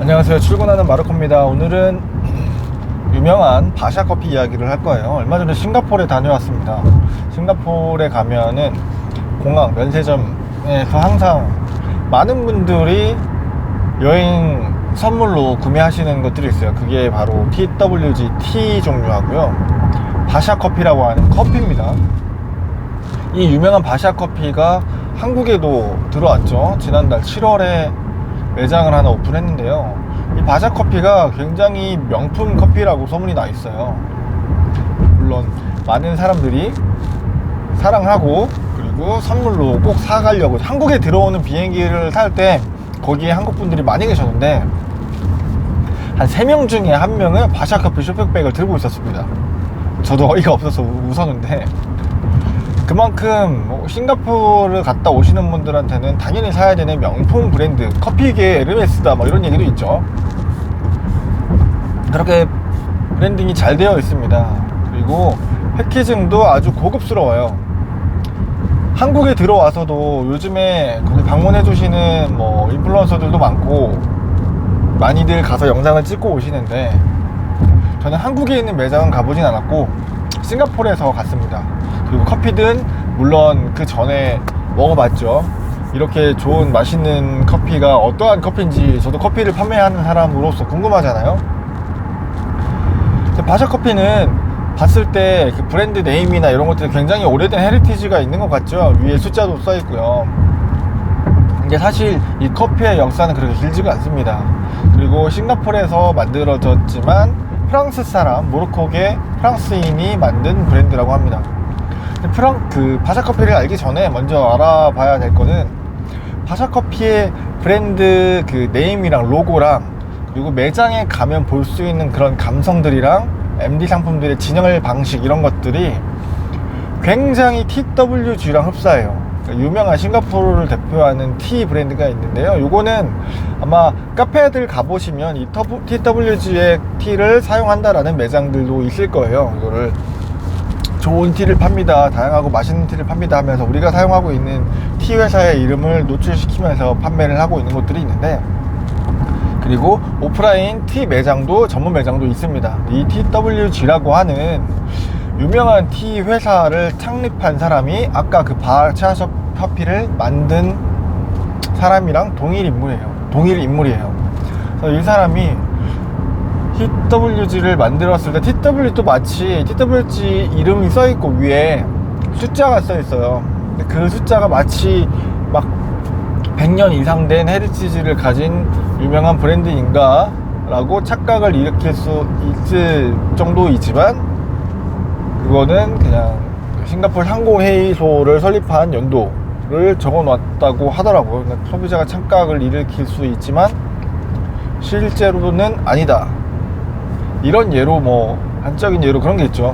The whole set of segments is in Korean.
안녕하세요. 출근하는 마르코입니다. 오늘은 유명한 바샤 커피 이야기를 할 거예요. 얼마 전에 싱가포르에 다녀왔습니다. 싱가포르에 가면은 공항 면세점에서 항상 많은 분들이 여행 선물로 구매하시는 것들이 있어요. 그게 바로 TWG 티 종류하고요, 바샤 커피라고 하는 커피입니다. 이 유명한 바샤 커피가 한국에도 들어왔죠. 지난달 7월에 매장을 하나 오픈했는데요. 이 바샤 커피가 굉장히 명품 커피라고 소문이 나 있어요. 물론 많은 사람들이 사랑하고 그리고 선물로 꼭 사가려고 한국에 들어오는 비행기를 탈 때 거기에 한국 분들이 많이 계셨는데 한 3명 중에 1명은 바샤 커피 쇼핑백을 들고 있었습니다. 저도 어이가 없어서 웃었는데, 그만큼 싱가포르 갔다 오시는 분들한테는 당연히 사야 되는 명품 브랜드, 커피계 에르메스다 뭐 이런 얘기도 있죠. 그렇게 브랜딩이 잘 되어 있습니다. 그리고 패키징도 아주 고급스러워요. 한국에 들어와서도 요즘에 거기 방문해 주시는 뭐 인플루언서들도 많고 많이들 가서 영상을 찍고 오시는데, 저는 한국에 있는 매장은 가보진 않았고 싱가포르에서 갔습니다. 그리고 커피든 물론 그 전에 먹어봤죠. 이렇게 좋은 맛있는 커피가 어떠한 커피인지 저도 커피를 판매하는 사람으로서 궁금하잖아요. 바샤 커피는 봤을 때 그 브랜드 네임이나 이런 것들이 굉장히 오래된 헤리티지가 있는 것 같죠. 위에 숫자도 써 있고요. 근데 사실 이 커피의 역사는 그렇게 길지가 않습니다. 그리고 싱가포르에서 만들어졌지만 프랑스 사람, 모로코계 프랑스인이 만든 브랜드라고 합니다. 그 바샤 커피를 알기 전에 먼저 알아봐야 될 거는, 바샤 커피의 브랜드 그 네임이랑 로고랑 그리고 매장에 가면 볼 수 있는 그런 감성들이랑 MD 상품들의 진열 방식, 이런 것들이 굉장히 TWG랑 흡사해요. 유명한 싱가포르를 대표하는 티 브랜드가 있는데요. 요거는 아마 카페들 가보시면 이 TWG의 티를 사용한다라는 매장들도 있을 거예요. 이거를 좋은 티를 팝니다, 다양하고 맛있는 티를 팝니다 하면서 우리가 사용하고 있는 티 회사의 이름을 노출시키면서 판매를 하고 있는 곳들이 있는데, 그리고 오프라인 티 매장도, 전문 매장도 있습니다. 이 TWG라고 하는 유명한 티 회사를 창립한 사람이 아까 그 바샤 커피를 만든 사람이랑 동일 인물이에요. 그래서 이 사람이 TWG를 만들었을 때, TW도 마치 TWG 이름이 써있고 위에 숫자가 써있어요. 근데 그 숫자가 마치 막 100년 이상 된 헤리티지를 가진 유명한 브랜드인가 라고 착각을 일으킬 수 있을 정도이지만, 그거는 그냥 싱가포르 항공회의소를 설립한 연도를 적어놨다고 하더라고요. 그러니까 소비자가 착각을 일으킬 수 있지만 실제로는 아니다, 이런 예로, 뭐 한적인 예로 그런 게 있죠.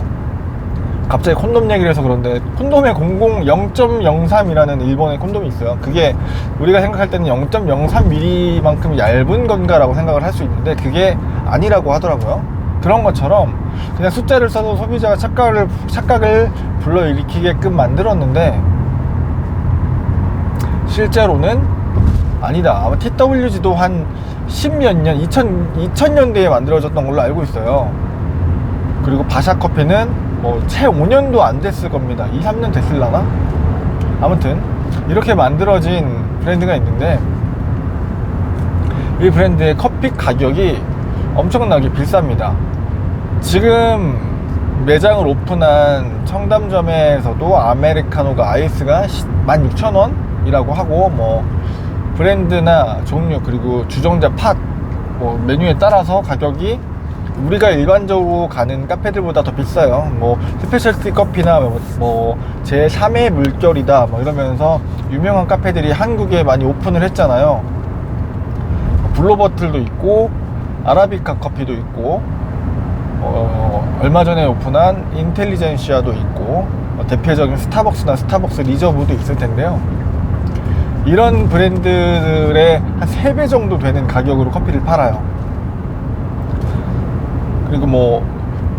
갑자기 콘돔 얘기를 해서 그런데, 콘돔에 0.03이라는 일본의 콘돔이 있어요. 그게 우리가 생각할 때는 0.03mm만큼 얇은 건가라고 생각을 할 수 있는데 그게 아니라고 하더라고요. 그런 것처럼 그냥 숫자를 써서 소비자가 착각을 불러일으키게끔 만들었는데 실제로는 아니다. 아마 TWG도 한 10몇 년, 2000년대에 만들어졌던 걸로 알고 있어요. 그리고 바샤 커피는 채 5년도 안 됐을 겁니다. 2, 3년 됐을라나? 아무튼 이렇게 만들어진 브랜드가 있는데, 이 브랜드의 커피 가격이 엄청나게 비쌉니다. 지금 매장을 오픈한 청담점에서도 아메리카노가 아이스가 16,000원이라고 하고, 뭐 브랜드나 종류 그리고 주정자 팟 메뉴에 따라서 가격이 우리가 일반적으로 가는 카페들보다 더 비싸요. 뭐 스페셜티 커피나 뭐 제3의 물결이다 뭐 이러면서 유명한 카페들이 한국에 많이 오픈을 했잖아요. 블루버틀도 있고 아라비카 커피도 있고 얼마 전에 오픈한 인텔리젠시아도 있고, 대표적인 스타벅스나 스타벅스 리저브도 있을 텐데요. 이런 브랜드들의 한 3배 정도 되는 가격으로 커피를 팔아요. 그리고 뭐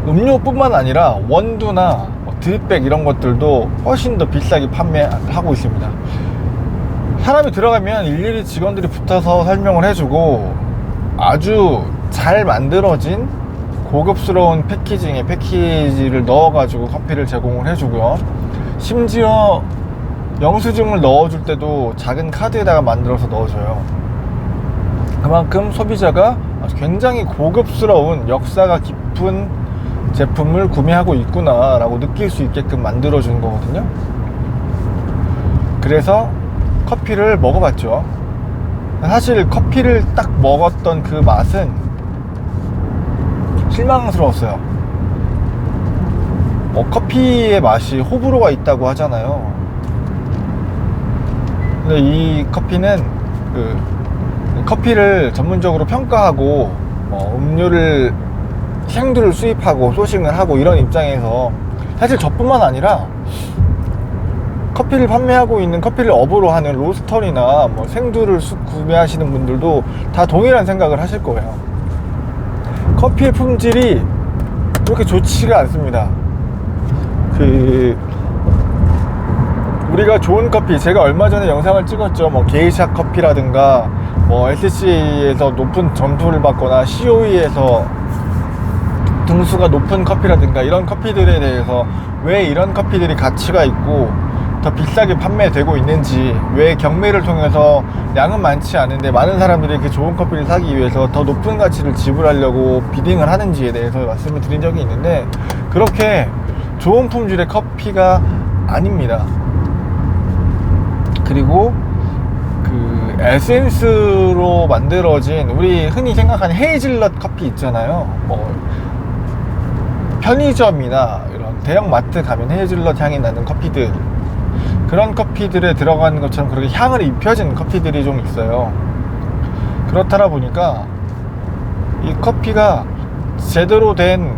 음료뿐만 아니라 원두나 드립백 이런 것들도 훨씬 더 비싸게 판매하고 있습니다. 사람이 들어가면 일일이 직원들이 붙어서 설명을 해주고, 아주 잘 만들어진 고급스러운 패키지를 넣어가지고 커피를 제공을 해주고요. 심지어 영수증을 넣어줄 때도 작은 카드에다가 만들어서 넣어줘요. 그만큼 소비자가 굉장히 고급스러운 역사가 깊은 제품을 구매하고 있구나 라고 느낄 수 있게끔 만들어주는 거거든요. 그래서 커피를 먹어봤죠. 사실 커피를 딱 먹었던 그 맛은 실망스러웠어요. 커피의 맛이 호불호가 있다고 하잖아요. 근데 이 커피는 커피를 전문적으로 평가하고 음료를 생두를 수입하고 소싱을 하고 이런 입장에서 사실 저뿐만 아니라 커피를 판매하고 있는 커피를 업으로 하는 로스터리나 생두를 구매하시는 분들도 다 동일한 생각을 하실 거예요. 커피의 품질이 그렇게 좋지가 않습니다. 우리가 좋은 커피, 제가 얼마 전에 영상을 찍었죠. 게이샤 커피라든가 SC에서 높은 점수를 받거나 COE에서 등수가 높은 커피라든가 이런 커피들에 대해서 왜 이런 커피들이 가치가 있고 더 비싸게 판매되고 있는지, 왜 경매를 통해서 양은 많지 않은데 많은 사람들이 그 좋은 커피를 사기 위해서 더 높은 가치를 지불하려고 비딩을 하는지에 대해서 말씀을 드린 적이 있는데, 그렇게 좋은 품질의 커피가 아닙니다. 그리고 그 에센스로 만들어진, 우리 흔히 생각하는 헤이즐넛 커피 있잖아요. 편의점이나 이런 대형 마트 가면 헤이즐넛 향이 나는 커피들, 그런 커피들에 들어가는 것처럼 그렇게 향을 입혀진 커피들이 좀 있어요. 그렇다 보니까 이 커피가 제대로 된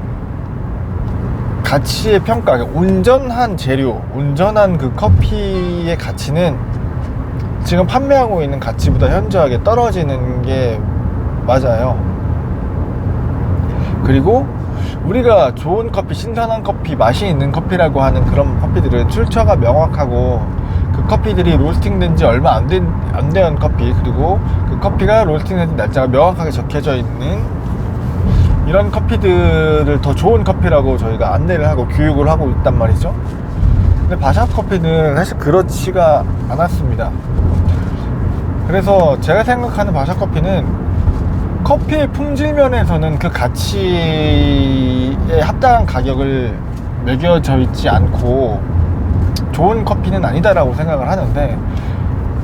가치의 평가, 온전한 재료, 온전한 그 커피의 가치는 지금 판매하고 있는 가치보다 현저하게 떨어지는 게 맞아요. 그리고 우리가 좋은 커피, 신선한 커피, 맛이 있는 커피라고 하는 그런 커피들은 출처가 명확하고, 그 커피들이 로스팅된 지 얼마 안 된 커피, 그리고 그 커피가 로스팅된 날짜가 명확하게 적혀져 있는 이런 커피들을 더 좋은 커피라고 저희가 안내를 하고 교육을 하고 있단 말이죠. 근데 바샤 커피는 사실 그렇지가 않았습니다. 그래서 제가 생각하는 바샤 커피는 커피의 품질 면에서는 그 가치에 합당한 가격을 매겨져 있지 않고 좋은 커피는 아니다라고 생각을 하는데,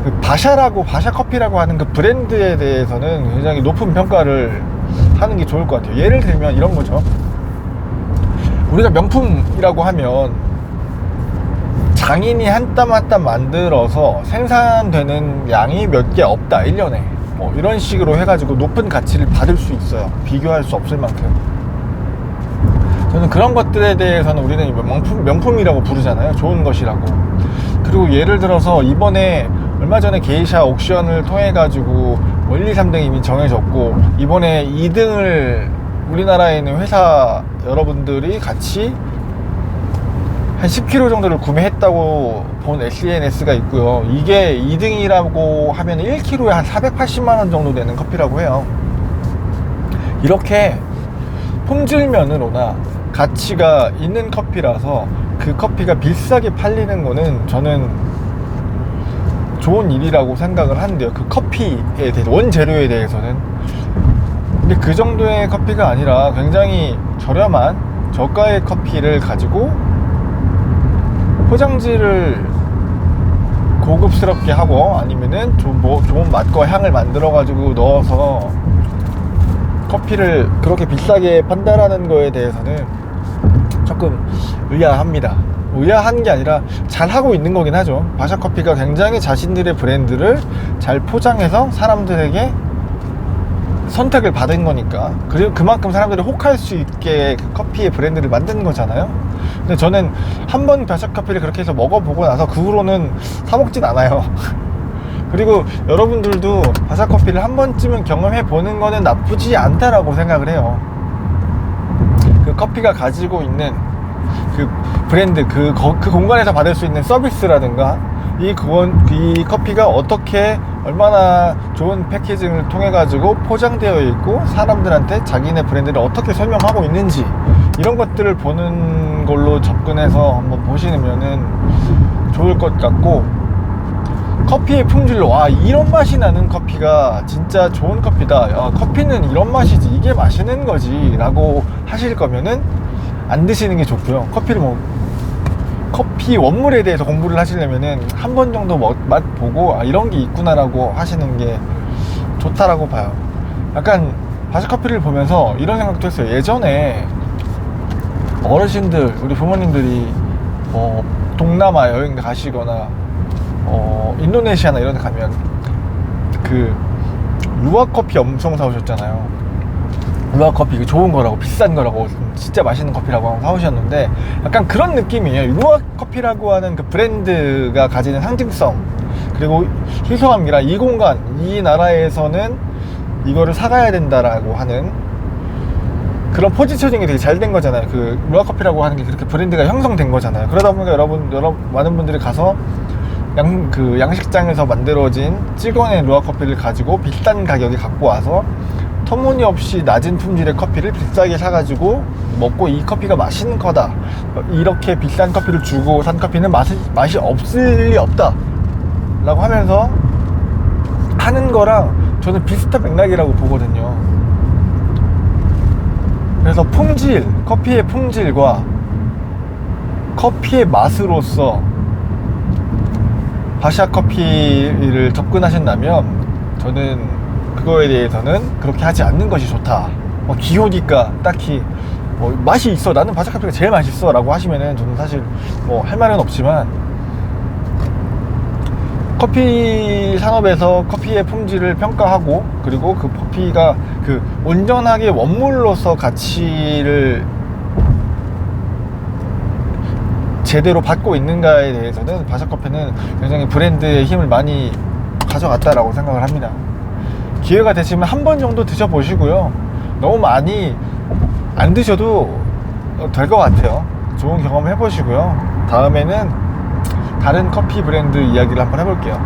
그 바샤 커피라고 하는 그 브랜드에 대해서는 굉장히 높은 평가를 하는 게 좋을 것 같아요. 예를 들면 이런 거죠. 우리가 명품이라고 하면 장인이 한 땀 한 땀 만들어서 생산되는 양이 몇 개 없다, 1년에 이런 식으로 해가지고 높은 가치를 받을 수 있어요. 비교할 수 없을 만큼. 저는 그런 것들에 대해서는 우리는 명품이라고 부르잖아요. 좋은 것이라고. 그리고 예를 들어서 이번에 얼마 전에 게이샤 옥션을 통해 가지고 1, 2, 3등이 이미 정해졌고, 이번에 2등을 우리나라에 있는 회사 여러분들이 같이 한 10kg 정도를 구매했다고 본 SNS가 있고요. 이게 2등이라고 하면 1kg에 한 480만원 정도 되는 커피라고 해요. 이렇게 품질면으로나 가치가 있는 커피라서 그 커피가 비싸게 팔리는 거는 저는 좋은 일이라고 생각을 하는데요. 그 커피에 대해서, 원재료에 대해서는. 근데 그 정도의 커피가 아니라 굉장히 저렴한 저가의 커피를 가지고 포장지를 고급스럽게 하고, 아니면은 좋은 맛과 향을 만들어 가지고 넣어서 커피를 그렇게 비싸게 판다라는 거에 대해서는 조금 의아합니다. 의아한 게 아니라 잘 하고 있는 거긴 하죠. 바샤 커피가 굉장히 자신들의 브랜드를 잘 포장해서 사람들에게 선택을 받은 거니까, 그리고 그만큼 사람들이 혹할 수 있게 그 커피의 브랜드를 만드는 거잖아요. 근데 저는 한번 바샤 커피를 그렇게 해서 먹어보고 나서 그 후로는 사 먹진 않아요. 그리고 여러분들도 바샤 커피를 한 번쯤은 경험해 보는 거는 나쁘지 않다라고 생각을 해요. 그 커피가 가지고 있는 그 브랜드, 그 공간에서 받을 수 있는 서비스라든가 이 커피가 어떻게 얼마나 좋은 패키징을 통해 가지고 포장되어 있고 사람들한테 자기네 브랜드를 어떻게 설명하고 있는지 이런 것들을 보는 걸로 접근해서 한번 보시면은 좋을 것 같고, 커피의 품질로 와 이런 맛이 나는 커피가 진짜 좋은 커피다, 야, 커피는 이런 맛이지 이게 맛있는 거지 라고 하실 거면은 안 드시는 게 좋고요. 커피 원물에 대해서 공부를 하시려면은 한 번 정도 맛 보고 이런 게 있구나 라고 하시는 게 좋다라고 봐요. 약간 바샤커피를 보면서 이런 생각도 했어요. 예전에 어르신들, 우리 부모님들이 동남아 여행 가시거나 인도네시아나 이런 데 가면 그 루아커피 엄청 사오셨잖아요. 루아커피 좋은 거라고, 비싼 거라고, 진짜 맛있는 커피라고 사오셨는데 약간 그런 느낌이에요. 루아커피라고 하는 그 브랜드가 가지는 상징성, 그리고 희소함이랑 이 공간, 이 나라에서는 이거를 사가야 된다라고 하는 그런 포지셔닝이 되게 잘 된 거잖아요. 그 루아커피라고 하는 게 그렇게 브랜드가 형성된 거잖아요. 그러다 보니까 많은 분들이 가서 양식장에서 만들어진 찍어낸 루아커피를 가지고 비싼 가격에 갖고 와서 터무니없이 낮은 품질의 커피를 비싸게 사가지고 먹고 이 커피가 맛있는 거다, 이렇게 비싼 커피를 주고 산 커피는 맛이 없을 리 없다 라고 하면서 하는 거랑 저는 비슷한 맥락이라고 보거든요. 그래서 커피의 품질과 커피의 맛으로서 바샤커피를 접근하신다면 저는 그거에 대해서는 그렇게 하지 않는 것이 좋다. 기호니까 딱히 맛이 있어, 나는 바샤커피가 제일 맛있어 라고 하시면은 저는 사실 할 말은 없지만, 커피 산업에서 커피의 품질을 평가하고 그리고 그 커피가 그 온전하게 원물로서 가치를 제대로 받고 있는가에 대해서는 바샤커피는 굉장히 브랜드의 힘을 많이 가져갔다라고 생각을 합니다. 기회가 되시면 한 번 정도 드셔보시고요. 너무 많이 안 드셔도 될 것 같아요. 좋은 경험 해보시고요. 다음에는 다른 커피 브랜드 이야기를 한번 해볼게요.